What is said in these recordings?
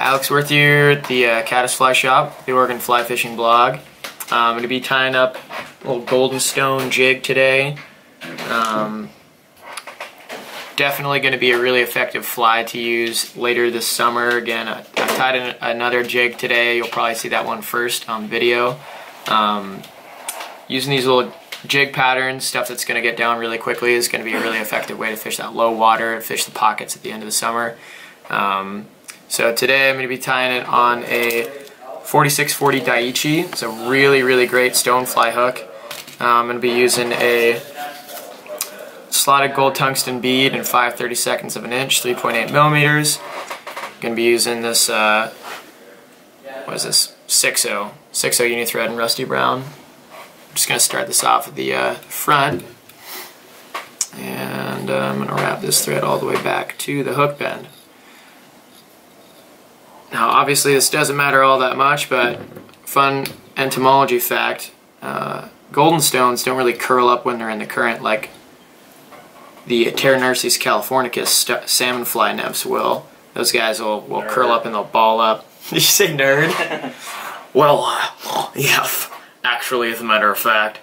Alex Worth here at the Caddisfly Shop, the Oregon Fly Fishing Blog. I'm going to be tying up a little golden stone jig today. Definitely going to be a really effective fly to use later this summer. Again, I tied in another jig today. You'll probably see that one first on video. Using these little jig patterns, stuff that's going to get down really quickly, is going to be a really effective way to fish that low water, fish the pockets at the end of the summer. So today I'm going to be tying it on a 4640 Daiichi. It's a really, really great stonefly hook. I'm going to be using a slotted gold tungsten bead in 5/32 of an inch, 3.8 millimeters. I'm going to be using this, what is this, 6.0 Unithread in Rusty Brown. I'm just going to start this off at the front, and I'm going to wrap this thread all the way back to the hook bend. Now obviously this doesn't matter all that much, but fun entomology fact, golden stones don't really curl up when they're in the current like the Pteronursis californicus salmon fly nymphs will. Those guys will curl up and they'll ball up. Did you say nerd? Well, yeah, actually, as a matter of fact.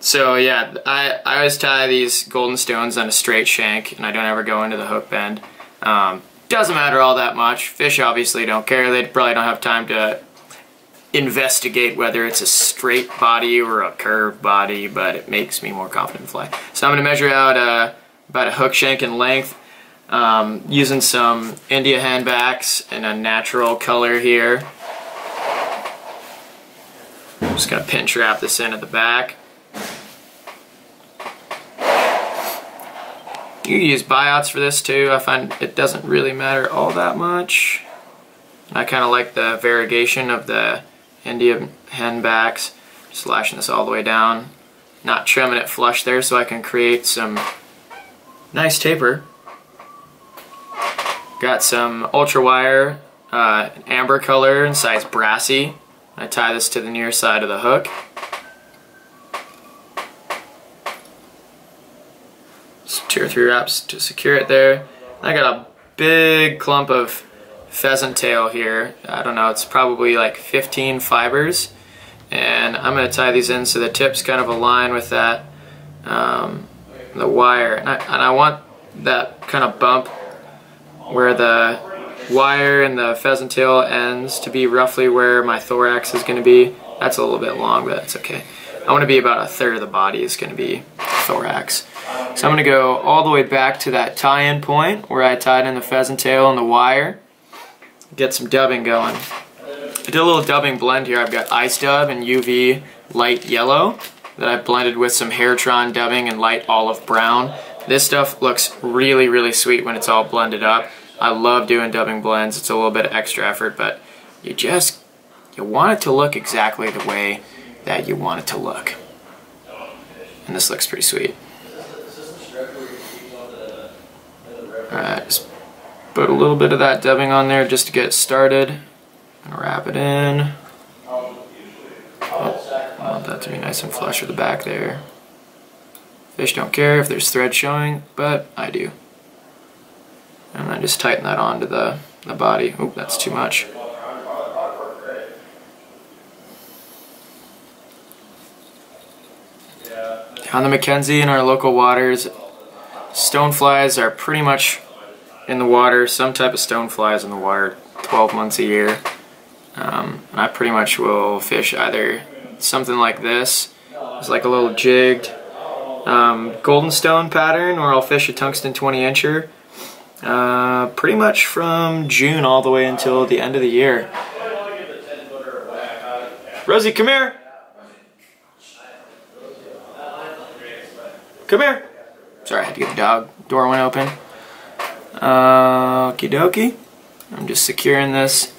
So yeah, I always tie these golden stones on a straight shank, and I don't ever go into the hook bend. Doesn't matter all that much. Fish obviously don't care. They probably don't have time to investigate whether it's a straight body or a curved body, but it makes me more confident in fly. So I'm going to measure out about a hook shank in length, using some India handbacks in a natural color here. I'm just going to pinch wrap this in at the back. You can use buyouts for this too. I find it doesn't really matter all that much. I kind of like the variegation of the India handbacks. Just lashing this all the way down, not trimming it flush there, so I can create some nice taper. Got some ultra wire, amber color in size brassy. I tie this to the near side of the hook. Just 2 or 3 wraps to secure it there. I got a big clump of pheasant tail here. I don't know, it's probably like 15 fibers, and I'm going to tie these in so the tips kind of align with that, the wire, and I want that kind of bump where the wire and the pheasant tail ends to be roughly where my thorax is going to be. That's a little bit long, but that's okay. I want to be about 1/3 of the body is going to be thorax. So I'm going to go all the way back to that tie-in point where I tied in the pheasant tail and the wire. Get some dubbing going. I did a little dubbing blend here. I've got ice dub and UV light yellow that I've blended with some Hairtron dubbing and light olive brown. This stuff looks really, really sweet when it's all blended up. I love doing dubbing blends. It's a little bit of extra effort, but you want it to look exactly the way that you want it to look. And this looks pretty sweet. Alright, just put a little bit of that dubbing on there just to get started, and wrap it in. Oh, I want that to be nice and flush with the back there. Fish don't care if there's thread showing, but I do. And then just tighten that onto the body. Oop, that's too much. Down the Mackenzie in our local waters, stoneflies are pretty much in the water. Some type of stoneflies in the water 12 months a year. And I pretty much will fish either something like this, it's like a little jigged golden stone pattern, or I'll fish a tungsten 20-incher pretty much from June all the way until the end of the year. Rosie, come here! Come here! Sorry, I had to get the dog. Door went open. Okie dokie. I'm just securing this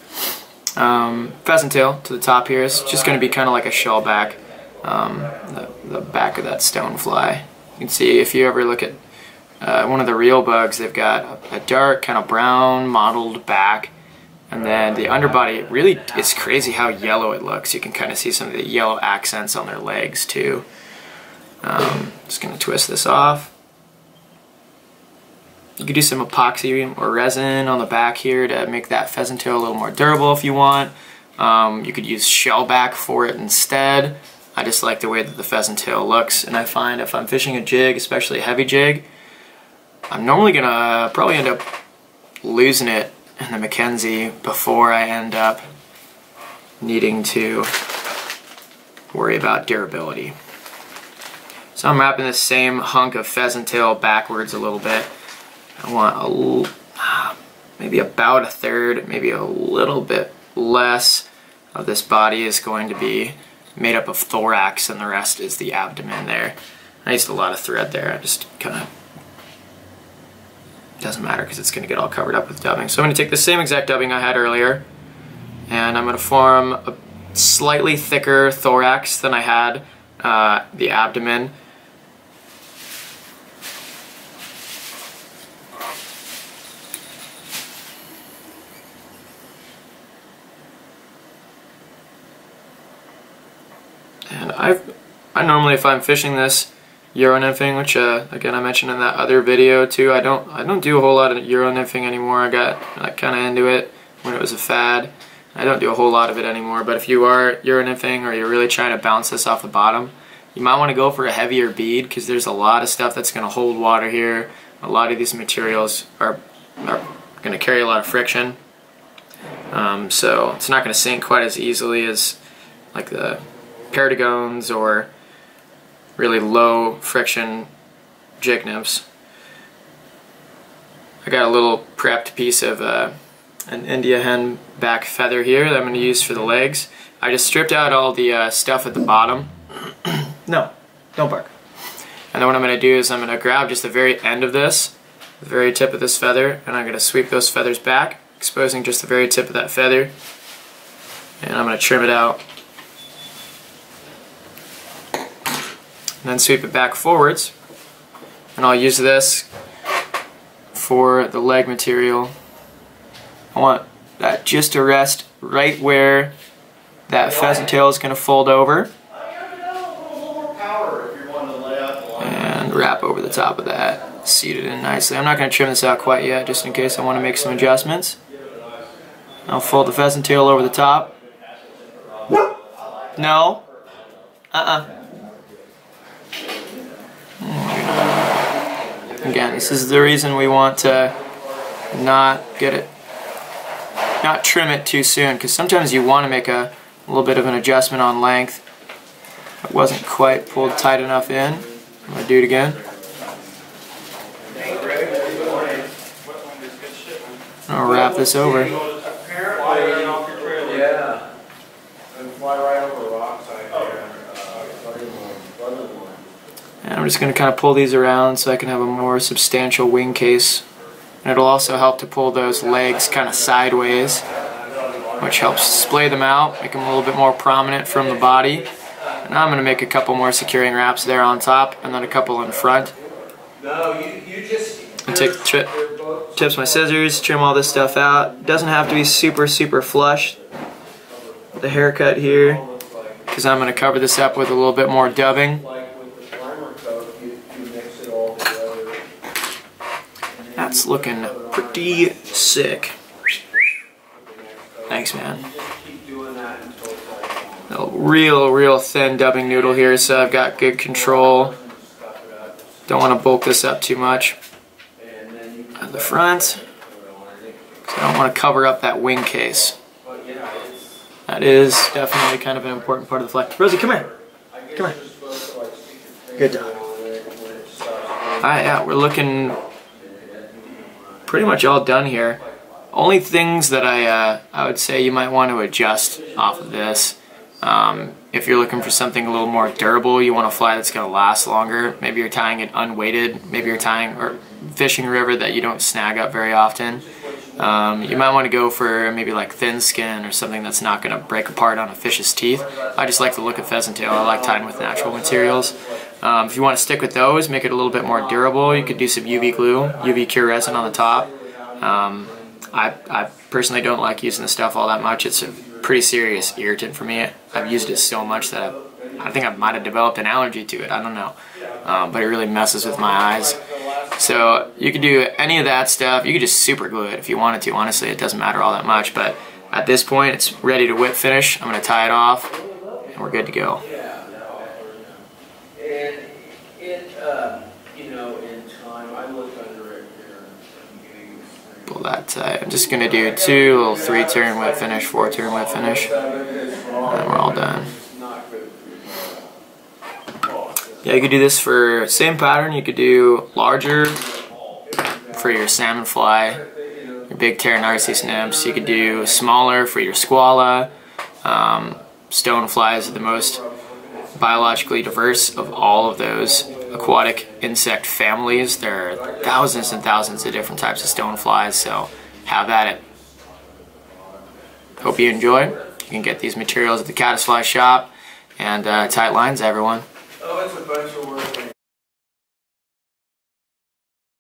pheasant tail to the top here. It's just going to be kind of like a shell back, the back of that stonefly. You can see if you ever look at one of the reel bugs, they've got a dark kind of brown mottled back, and then the underbody, really, it's crazy how yellow it looks. You can kind of see some of the yellow accents on their legs too. Just going to twist this off. You could do some epoxy or resin on the back here to make that pheasant tail a little more durable if you want. You could use shellback for it instead. I just like the way that the pheasant tail looks, and I find if I'm fishing a jig, especially a heavy jig, I'm normally gonna probably end up losing it in the Mackenzie before I end up needing to worry about durability. So I'm wrapping this same hunk of pheasant tail backwards a little bit. I want maybe about a third, maybe a little bit less of this body is going to be made up of thorax, and the rest is the abdomen there. I used a lot of thread there. I just kind of, doesn't matter because it's going to get all covered up with dubbing. So I'm going to take the same exact dubbing I had earlier, and I'm going to form a slightly thicker thorax than I had the abdomen. And I normally, if I'm fishing this Euro nymphing, which again I mentioned in that other video too, I don't do a whole lot of Euro nymphing anymore. I got kind of into it when it was a fad. I don't do a whole lot of it anymore. But if you are Euro nymphing or you're really trying to bounce this off the bottom, you might want to go for a heavier bead because there's a lot of stuff that's going to hold water here. A lot of these materials are going to carry a lot of friction, so it's not going to sink quite as easily as like the Perdigones or really low friction jig nymphs. I got a little prepped piece of an India hen back feather here that I'm going to use for the legs. I just stripped out all the stuff at the bottom. No, don't bark. And then what I'm going to do is I'm going to grab just the very end of this, the very tip of this feather, and I'm going to sweep those feathers back, exposing just the very tip of that feather. And I'm going to trim it out. And then sweep it back forwards, and I'll use this for the leg material. I want that just to rest right where that pheasant tail is going to fold over, and wrap over the top of that, seat it in nicely. I'm not going to trim this out quite yet, just in case I want to make some adjustments. I'll fold the pheasant tail over the top. No. Again, this is the reason we want to not trim it too soon, because sometimes you want to make a little bit of an adjustment on length. It wasn't quite pulled tight enough in. I'm going to do it again. I'll wrap this over. And I'm just going to kind of pull these around so I can have a more substantial wing case. And it'll also help to pull those legs kind of sideways, which helps splay them out, make them a little bit more prominent from the body. And now I'm going to make a couple more securing wraps there on top, and then a couple in front. And take the tips of my scissors, trim all this stuff out. It doesn't have to be super flush, the haircut here, because I'm going to cover this up with a little bit more dubbing. That's looking pretty sick. Thanks, man. A real thin dubbing noodle here, so I've got good control. Don't want to bulk this up too much at the front, because I don't want to cover up that wing case. That is definitely kind of an important part of the flight. Rosie, come here. Come here. Good job. Alright, yeah, we're looking pretty much all done here. Only things that I would say you might want to adjust off of this. If you're looking for something a little more durable, you want a fly that's going to last longer. Maybe you're tying it unweighted. Maybe you're tying or fishing a river that you don't snag up very often. You might want to go for maybe like thin skin or something that's not going to break apart on a fish's teeth. I just like the look of pheasant tail. I like tying with natural materials. If you want to stick with those, make it a little bit more durable, you could do some UV glue, UV cure resin on the top. I personally don't like using this stuff all that much. It's a pretty serious irritant for me. I've used it so much that I think I might have developed an allergy to it. I don't know. But it really messes with my eyes. So you could do any of that stuff. You could just super glue it if you wanted to. Honestly, it doesn't matter all that much, but at this point it's ready to whip finish. I'm going to tie it off and we're good to go. Pull that tight. I'm just going to do 2 little 3-turn whip finish, 4-turn whip finish, and we're all done. Yeah, you could do this for same pattern. You could do larger for your salmon fly, your big terra narcissus nymphs. You could do smaller for your squala. Stone flies are the most biologically diverse of all of those aquatic insect families. There are thousands and thousands of different types of stone flies, so have at it. Hope you enjoy. You can get these materials at the Caddisfly shop, and tight lines, everyone. Oh, it's a bunch of work.